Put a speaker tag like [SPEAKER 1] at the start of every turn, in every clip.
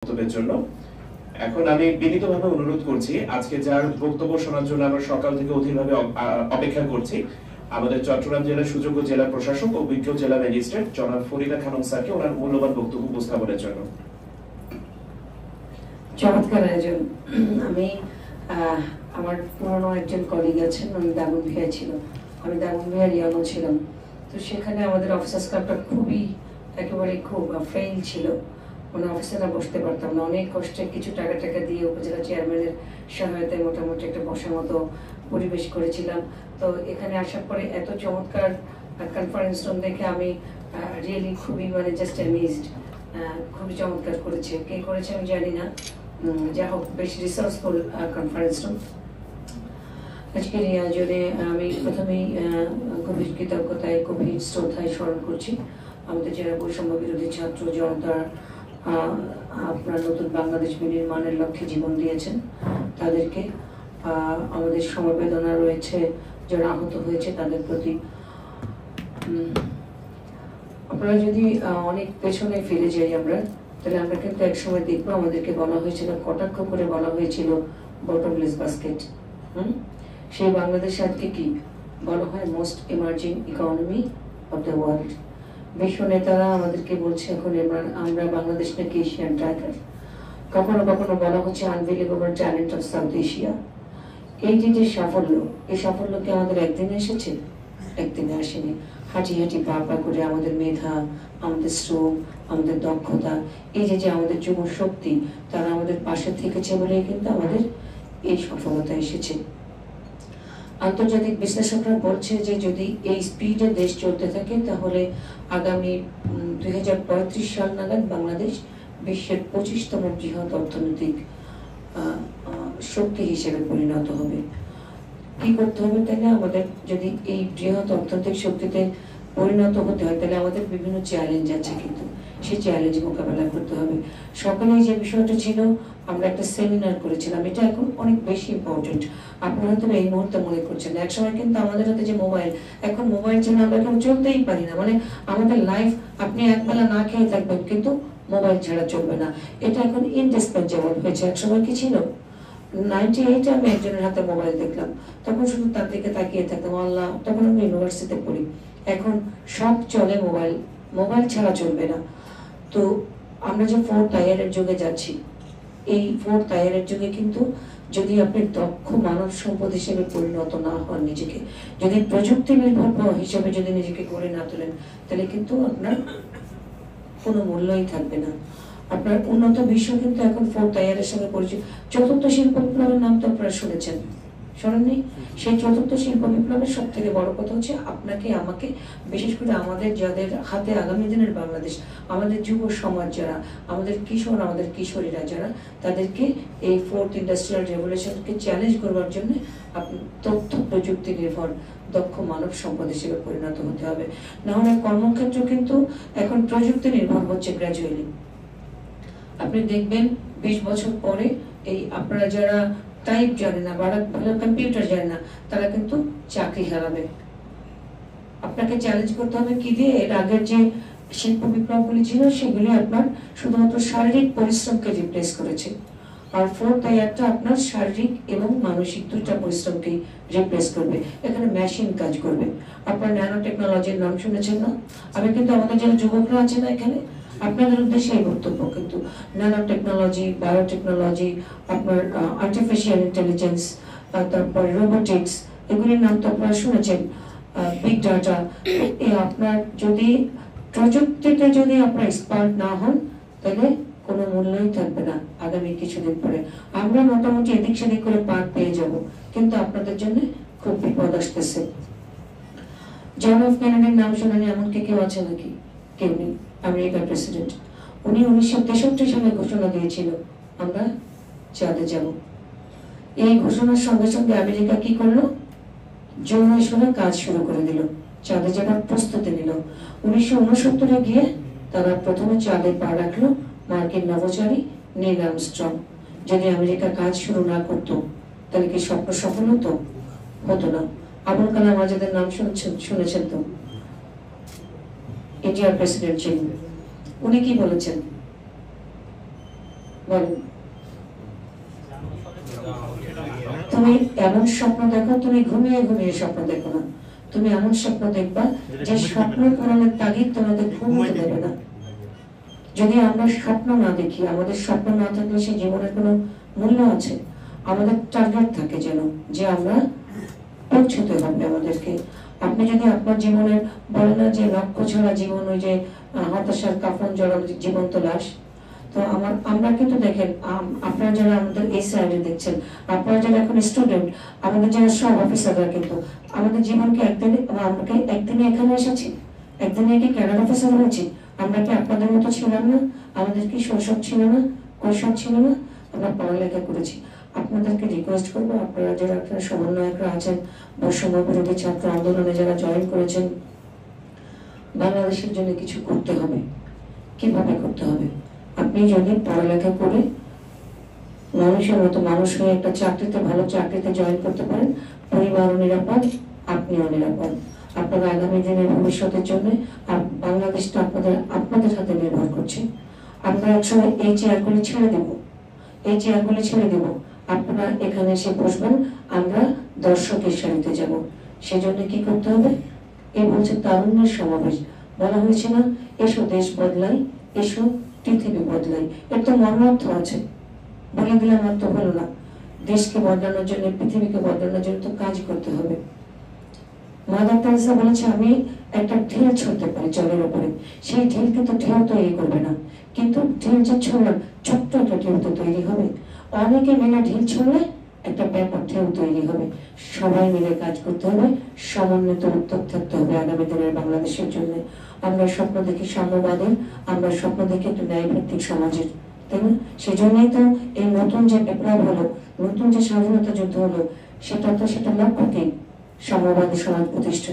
[SPEAKER 1] বক্তব্যের জন্য। এখন আমি বিনীতভাবে অনুরোধ করছি আজকে যার বক্তব্য শোনার জন্য আমরা সকাল থেকে অধীরভাবে অপেক্ষা করছি আমাদের চট্টগ্রাম জেলার সুযোগ্য জেলা প্রশাসক ও বিজ্ঞ জেলা ম্যাজিস্ট্রেট জনাব ফরিদা খানম স্যারকে ওনার মূল্যবান বক্তব্য উপস্থাপনের জন্য।
[SPEAKER 2] চমৎকার আয়োজন। আমি আমার পুরনো একজন কলিগ আছেন, উনি দাগুন ভিয়া ছিল, আমি দাগুন ভিয়ার ইয়ানো ছিলাম। তো সেখানে আমাদের অফিসার্স ক্লাবটা খুবই একেবারে খুব ফেইল ছিল, মানে অফিসাররা বসতে পারতাম না। অনেক কষ্টে কিছু টাকা দিয়ে উপজেলা চেয়ারম্যানের সহায়তায় মোটামুটি একটা বসার মতো পরিবেশ করেছিলাম। তো এখানে আসার পরে এত চমৎকার কনফারেন্স রুম দেখে আমি রিয়েলি খুবই মানে জাস্ট অ্যামেজড। খুবই চমৎকার করেছে, কে করেছে আমি জানি না, যা হোক বেশ রিসার্চফুল কনফারেন্স রুম। আজকের এই আয়োজনে আমি প্রথমেই গভীর কৃতজ্ঞতায় গভীর শ্রদ্ধায় স্মরণ করছি আমাদের যারা বৈষম্য বিরোধী ছাত্র জনতার আপনার নতুন বাংলাদেশ বিনির্মাণের লক্ষ্যে জীবন দিয়েছেন তাদেরকে। আমাদের সমবেদনা রয়েছে যারা আহত হয়েছে তাদের প্রতি। আপনারা যদি অনেক পেছনে ফিরে যাই আমরা, তাহলে আমরা কিন্তু একসময় দেখবো আমাদেরকে বলা হয়েছিল, কটাক্ষ করে বলা হয়েছিল বটমলেস বাস্কেট। সেই বাংলাদেশ আজকে কি বলা হয়, most emerging economy of the world. বিশ্ব নেতারা আমাদেরকে বলছে এখন আমরা বাংলাদেশ নাকি এশিয়ান টাইগার। কখনো কখনো বলা হচ্ছে unbelievable talent of south Asia. এই যে সাফল্য, এই সাফল্য কি আমাদের একদিনে এসেছে? একদিনে আসেনি। হাঁটি হাঁটি পা পা করে আমাদের মেধা, আমাদের শ্রম, আমাদের দক্ষতা, এই যে আমাদের যুব শক্তি, তারা আমাদের পাশে থেকেছে বলেই কিন্তু আমাদের এই সফলতা এসেছে। আন্তর্জাতিক বিশ্লেষকরা বলছে যে যদি এই স্পিডে দেশ চলতে থাকে তাহলে আগামী 2035 সাল নাগাদ বাংলাদেশ বিশ্বের 25তম বৃহৎ অর্থনৈতিক শক্তি হিসেবে পরিণত হবে। কি করতে হবে তাহলে? আমাদের যদি এই বৃহৎ অর্থনৈতিক শক্তিতে পরিণত হতে হয় তাহলে আমাদের বিভিন্ন চ্যালেঞ্জ আছে, কিন্তু সেই চ্যালেঞ্জ মোকাবেলা করতে হবে। সকালে যে বিষয়টা ছিল, আমরা একটা সেমিনার করেছিলাম, এটা এখন অনেক বেশি ইম্পর্টেন্ট। আপনারা হয়তো এই মুহূর্তে মনে করছেন এক সময় কিন্তু আমাদের হাতে যে মোবাইল, এখন মোবাইল ছাড়া আমরা এখন চলতেই পারি না। মানে আমাদের লাইফ, আপনি একবেলা না খেয়ে থাকবেন কিন্তু মোবাইল ছাড়া চলবে না, এটা এখন ইনডিসপেন্সেবল হয়েছে। এক সময় কি ছিল, 98 আমি একজনের হাতে মোবাইল দেখলাম, তখন শুধু তার দিকে তাকিয়ে থাকতাম, আল্লাহ, তখন আমি ইউনিভার্সিটিতে পড়ি। এখন সব চলে মোবাইল, মোবাইল ছাড়া চলবে না। তো আমরা যে 4th টায়ারের যুগে যাচ্ছি, এই 4th টায়ারের যুগে কিন্তু যদি আপনি দক্ষ মানব সম্পদ হিসেবে পরিণত না হন, নিজেকে যদি প্রযুক্তি নির্ভর হিসেবে যদি নিজেকে গড়ে না তোলেন, তাহলে কিন্তু আপনার কোনো মূল্যই থাকবে না। আপনার উন্নত বিশ্ব কিন্তু এখন 4th টায়ারের সঙ্গে পরিচিত। 4th শিল্প বিপ্লবের নাম তো আপনারা শুনেছেন, শোনেননি? সেই 4th শিল্প বিপ্লবের সব থেকে বড় কথা হচ্ছে আপনাকে আমাকে, বিশেষ করে আমাদের যাদের হাতে আগামী দিনের বাংলাদেশ, আমাদের যুব সমাজ যারা, আমাদের কিশোর, আমাদের কিশোরীরা যারা, তাদেরকে এই 4th ইন্ডাস্ট্রিয়াল রেভলিউশনকে চ্যালেঞ্জ করবার জন্য আপনি তথ্য প্রযুক্তি নির্ভর দক্ষ মানব সম্পদ হিসেবে পরিণত হতে হবে। না হলে কর্মক্ষেত্র কিন্তু এখন প্রযুক্তি নির্ভর হচ্ছে গ্র্যাজুয়ালি। আপনি দেখবেন 20 বছর পরে এই আপনারা যারা টাইপ জানে না বা ভালো কম্পিউটার জানে না, তারা কিন্তু চাকরি হারাবে। আপনাকে চ্যালেঞ্জ করতে হবে কি দিয়ে? এর আগের যে শিল্প বিপ্লবগুলি ছিল সেগুলি আপনার শুধুমাত্র শারীরিক পরিশ্রমকে রিপ্লেস করেছে, আর 4th টায়ারটা আপনার শারীরিক এবং মানসিক দুইটা পরিশ্রমকে রিপ্লেস করবে। এখানে মেশিন কাজ করবে। আপনার ন্যানো টেকনোলজির নাম শুনেছেন না? আমি কিন্তু আমাদের যারা যুবকরা আছে না এখানে, আপনাদের উদ্দেশ্যে এই বক্তব্য, কিন্তু ন্যানো টেকনোলজি, বায়োটেকনোলজি, আপনার আর্টিফিশিয়াল ইন্টেলিজেন্স, তারপর রোবোটিক্স, এগুলির নাম তো আপনারা শুনেছেন, বিগ ডাটা। আপনার যদি প্রযুক্তিতে যদি আপনার এক্সপার্ট না হন, তাহলে কোনো মূল্যই থাকবে না আগামী কিছুদিন পরে। আমরা মোটামুটি এদিক সেদিক করে পার পেয়ে যাব, কিন্তু আপনাদের জন্য খুব বিপদ আসতেছে। জন এফ কেনেডির নাম শুনেন এমন কেউ আছে নাকি? কেউ নেই। আমেরিকার প্রেসিডেন্ট, উনি 1963 সালে ঘোষণা দিয়েছিল আমরা চাঁদে যাব। এই ঘোষণার সঙ্গে সঙ্গে আমেরিকা কি করলো? জোরে সোরে কাজ শুরু করে দিল, চাঁদে যাবার প্রস্তুতি নিল। 1969 গিয়ে তারা প্রথমে চাঁদে পা রাখলো মার্কিন নভোচারী নীল আর্মস্ট্রং। যদি আমেরিকা কাজ শুরু না করতো তাহলে কি স্বপ্ন সফল হতো? হতো না। আবুল কালাম আজাদের নাম শুনেছেন তো, ইন্ডিয়ার প্রেসিডেন্ট ছিলেন। উনি কি বলেছেন? বলেন, তুমি এমন স্বপ্ন দেখো, তুমি ঘুমিয়ে ঘুমিয়ে স্বপ্ন দেখো না, তুমি এমন স্বপ্ন দেখবা যে স্বপ্ন পূরণের তাগিদ তোমাদের ঘুমোতে দেবে না। যদি আমরা স্বপ্ন না দেখি, আমাদের স্বপ্ন না থাকলে সেই জীবনের কোনো মূল্য আছে? আমাদের টার্গেট থাকে যেন, যে আমরা পৌঁছতে হবে আমাদেরকে। আপনি যদি আপনার জীবনের বলে না যে লক্ষ্য ছাড়া জীবন ওই যে হতাশার কাফন জড়ানো জীবন্ত লাশ, তো আমরা কিন্তু দেখেন, আপনারা যারা আমাদের এই সাইডে দেখছেন, আপনারা যারা এখন স্টুডেন্ট, আমাদের যারা সব অফিসাররা, কিন্তু আমাদের জীবনকে একদিনে এখানে এসেছি, একদিনে কি ক্যাডার অফিসার হয়েছি? আমরা কি আপনাদের মতো ছিলাম না? আমাদের কি শৈশব ছিল না, কৈশোর ছিল না? আমরা পড়ালেখা করেছি। আপনাদেরকে রিকোয়েস্ট করবো, আপনারা যারা আপনারা সমন্বয়করা আছেন, বৈষম্য বিরোধী ছাত্র আন্দোলনে যারা জয়েন করেছেন, বাংলাদেশের জন্য কিছু করতে হবে। কিভাবে করতে হবে? আপনি যদি পড়ালেখা করে মানুষের মতো মানুষ হয়ে একটা চাকরিতে, ভালো চাকরিতে জয়েন করতে পারেন, পরিবারও নিরাপদ, আপনিও নিরাপদ। আপনার আগামী দিনের ভবিষ্যতের জন্য বাংলাদেশটা আপনাদের হাতে নির্ভর করছে। আমরা একসময় এই চেয়ারগুলি ছেড়ে দেব, এই চেয়ারগুলি ছেড়ে দেব, আপনারা এখানে এসে বসবেন, আমরা দর্শকের সারিতে যাব। সেজন্য কি করতে হবে? এই বলছে তারুণ্যের সমাবেশ, বলা হয়েছে না, এসো দেশ বদলাই, এসো পৃথিবী বদলাই। এর তো মর্মার্থ আছে, বলে দিলাম আর তো হলো না। দেশকে বদলানোর জন্য, পৃথিবীকে বদলানোর জন্য তো কাজ করতে হবে। মাদার তেরেসা বলেছে, আমি একটা ঢিল ছড়তে পারি জলের উপরে, সেই ঢিল কিন্তু ঢেউ তৈরি করবে না, কিন্তু ঢিল যে ছড়লাম, ছোট্ট একটা ঢেউ তো তৈরি হবে। অনেকে মিলে ঢিল ছড়লে একটা ব্যাপক ঢেউ তৈরি হবে। সবাই মিলে কাজ করতে হবে, সমন্বিত উদ্যোগ থাকতে হবে আগামী দিনের বাংলাদেশের জন্য। আমরা স্বপ্ন দেখি সাম্যবাদের, আমরা স্বপ্ন দেখি একটা ন্যায়ভিত্তিক সমাজের, তাই না? সেজন্যই তো এই নতুন যে বিপ্লব হলো, নতুন যে স্বাধীনতা যুদ্ধ হলো, সেটা লক্ষ্য কি? সাম্যবাদী সমাজ প্রতিষ্ঠা।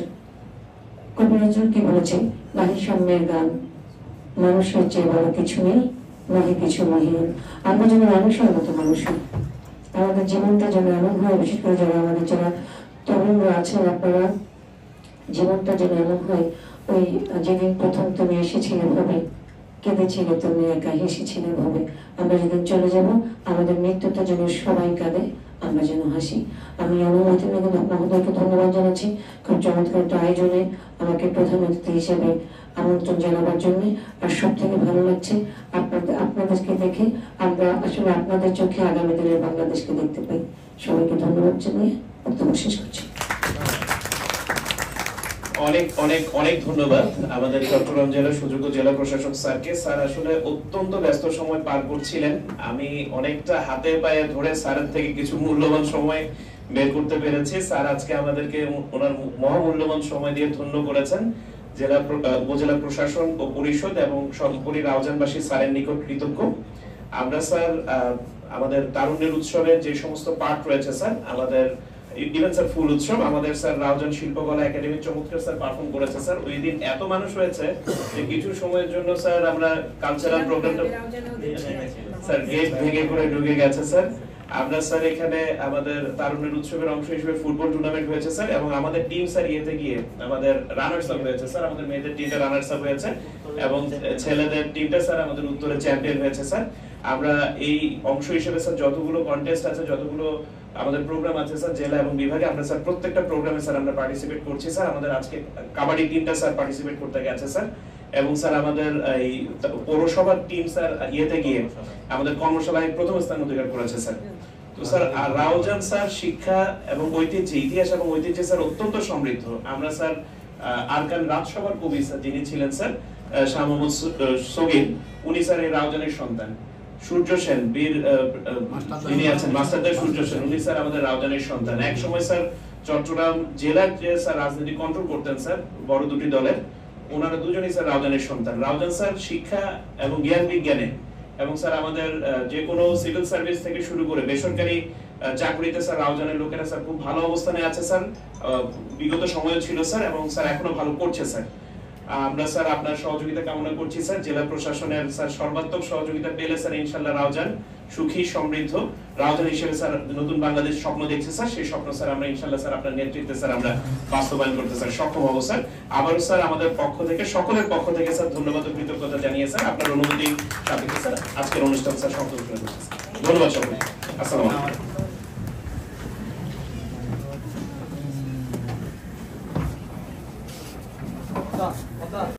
[SPEAKER 2] কবি নজরুল কি বলেছে? নাহি সাম্যের গান, মানুষের চেয়ে বড় কিছু নেই, নাহি কিছু মহিন। আমরা যেন মানুষের মতো মানুষ হই, আমাদের জীবনটা যেন এমন হয়, বিশেষ করে যারা আমাদের যারা তরুণরা আছেন, আপনারা জীবনটা যেন এমন হয়, ওই যেদিন প্রথম তুমি এসেছিলে ভাবে, কেঁদেছিলে তুমি একা, হেসেছিলে ভাবে, আমরা যেদিন চলে যাব, আমাদের মৃত্যুটা যেন সবাই কাঁদে, আমরা যেন হাসি। আমি অনুমতি মহোদয়কে ধন্যবাদ জানাচ্ছি, খুব চমৎকার একটা আয়োজনে আমাকে প্রধান অতিথি হিসেবে আমন্ত্রণ জানাবার জন্য। আর সব থেকে ভালো লাগছে আপনাদেরকে দেখে, আমরা আসলে আপনাদের চোখে আগামী দিনের বাংলাদেশকে দেখতে পাই। সবাইকে ধন্যবাদ জানিয়ে বক্তব্য শেষ করছি।
[SPEAKER 1] অনেক অনেক অনেক ধন্যবাদ আমাদের চট্টগ্রাম জেলার সুযোগ্য জেলা প্রশাসক স্যারকে। স্যার আসলে অত্যন্ত ব্যস্ত সময় পার করছিলেন, আমি অনেকটা হাতে পায়ে ধরে স্যারের থেকে কিছু মূল্যবান সময় বের করতে পেরেছি। স্যার আজকে আমাদেরকে ওনার মহামূল্যবান সময় দিয়ে ধন্য করেছেন। জেলা উপজেলা প্রশাসন ও পরিষদ এবং সর্বোপরি রাউজানবাসী স্যারের নিকট কৃতজ্ঞ। আমরা স্যার আমাদের তারুণ্যের উৎসবে যে সমস্ত পার্ট রয়েছে স্যার, আমাদের ইভেন স্যার ফুল উৎসব, আমাদের স্যার রাউজান শিল্পকলা একাডেমি চমৎকার স্যার পারফর্ম করেছে স্যার। ওই দিন এত মানুষ হয়েছে যে কিছু সময়ের জন্য স্যার আমরা কালচারাল প্রোগ্রামটা স্যার গেট ভেঙে করে ঢুকে গেছে স্যার। আমরা স্যার এখানে আমাদের তারুণ্যের উৎসবের অংশ হিসেবে ফুটবল টুর্নামেন্ট হয়েছে স্যার, এবং আমাদের টিম স্যার ইয়েতে গিয়ে আমাদের রানার্স আপ হয়েছে স্যার, আমাদের মেয়েদের টিমটা রানার্স আপ হয়েছে এবং ছেলেদের টিমটা স্যার আমাদের উত্তরে চ্যাম্পিয়ন হয়েছে স্যার। আমরা এই অংশ হিসেবে স্যার যতগুলো কন্টেস্ট আছে, যতগুলো আমাদের প্রোগ্রাম আছে স্যার জেলা এবং বিভাগে, আমরা স্যার প্রত্যেকটা প্রোগ্রামে স্যার আমরা পার্টিসিপেট করছি স্যার। আমাদের আজকে কাবাডি টিমটা স্যার পার্টিসিপেট করতে গেছে স্যার, এবং স্যার আমাদের এই পৌরসভার টিম স্যার ইয়েতে গিয়ে আমাদের কর্মশালায় প্রথম স্থান অধিকার করেছে স্যার। তো স্যার রাউজান স্যার শিক্ষা এবং ঐতিহ্য, ইতিহাস এবং ঐতিহ্যে স্যার অত্যন্ত সমৃদ্ধ। আমরা স্যার আরকান রাজসভার কবি স্যার যিনি ছিলেন স্যার শাহ মোহাম্মদ সগীর, উনি স্যার এই রাউজানের সন্তান। সূর্য সেন বীর যিনি আছেন মাস্টারদা সূর্য সেন, উনি স্যার আমাদের রাউজানের সন্তান। এক সময় স্যার চট্টগ্রাম জেলার যে স্যার রাজনীতি কন্ট্রোল করতেন স্যার বড় দুটি দলের, ওনারা দুজনেই স্যার রাউজানের সন্তান। রাউজান স্যার শিক্ষা এবং জ্ঞান বিজ্ঞানে, এবং স্যার আমাদের যে কোনো সিভিল সার্ভিস থেকে শুরু করে বেসরকারি চাকরিতে স্যার রাউজানের লোকেরা স্যার খুব ভালো অবস্থানে আছে স্যার, বিগত সময়ও ছিল স্যার, এবং স্যার এখনো ভালো করছে স্যার। আমরা স্যার আপনার সহযোগিতা কামনা করছি স্যার, জেলা প্রশাসনের স্যার সর্বাত্মক সহযোগিতা পেলে স্যার ইনশাআল্লাহ রাউজান সুখী সমৃদ্ধ রাজধানী হিসেবে স্যার নতুন বাংলাদেশ স্বপ্ন দেখছে স্যার, সেই স্বপ্ন স্যার আমরা ইনশাআল্লাহ স্যার আপনার নেতৃত্বে স্যার আমরা বাস্তবায়ন করতে স্যার সক্ষম হব স্যার। আবারও স্যার আমাদের পক্ষ থেকে সকলের পক্ষ থেকে স্যার ধন্যবাদ ও কৃতজ্ঞতা জানিয়ে স্যার আপনার অনুমতি সাপেক্ষে স্যার আজকের অনুষ্ঠান স্যার সমাপ্ত করতে চাই। ধন্যবাদ সকলকে। আসসালামু আলাইকুম।